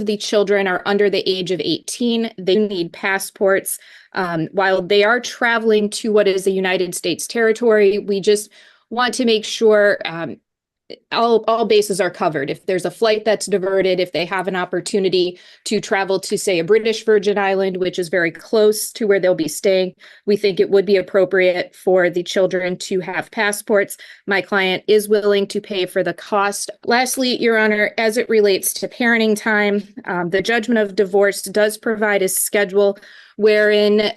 the children are under the age of 18. They need passports. While they are traveling to what is a United States territory, we just want to make sure all bases are covered. If there's a flight that's diverted, if they have an opportunity to travel to, say, a British Virgin Island, which is very close to where they'll be staying, we think it would be appropriate for the children to have passports. My client is willing to pay for the cost. Lastly, Your Honor, as it relates to parenting time, the judgment of divorce does provide a schedule wherein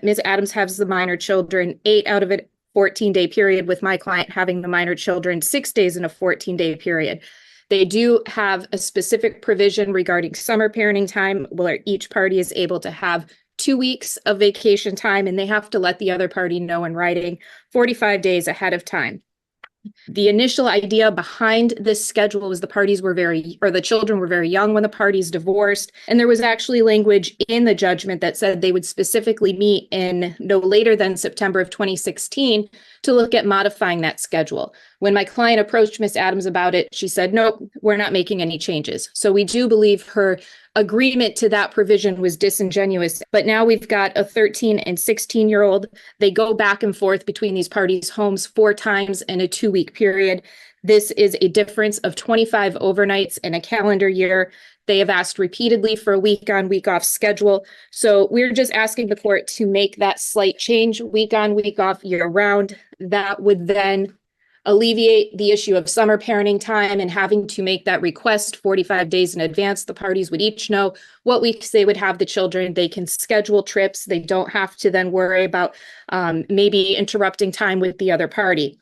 Ms. Adams has the minor children 8 out of it 14-day period, with my client having the minor children 6 days in a 14-day period. They do have a specific provision regarding summer parenting time where each party is able to have 2 weeks of vacation time, and they have to let the other party know in writing 45 days ahead of time. The initial idea behind this schedule was the children were very young when the parties divorced. And there was actually language in the judgment that said they would specifically meet in no later than September of 2016 to look at modifying that schedule. When my client approached Ms. Adams about it, she said, nope, we're not making any changes. So we do believe her agreement to that provision was disingenuous. But now we've got a 13 and 16-year-old. They go back and forth between these parties' homes 4 times in a 2-week period. This is a difference of 25 overnights in a calendar year. They have asked repeatedly for a week on, week off schedule. So we're just asking the court to make that slight change, week on, week off, year round. That would then alleviate the issue of summer parenting time and having to make that request 45 days in advance. The parties would each know what weeks they would have the children. They can schedule trips. They don't have to then worry about maybe interrupting time with the other party.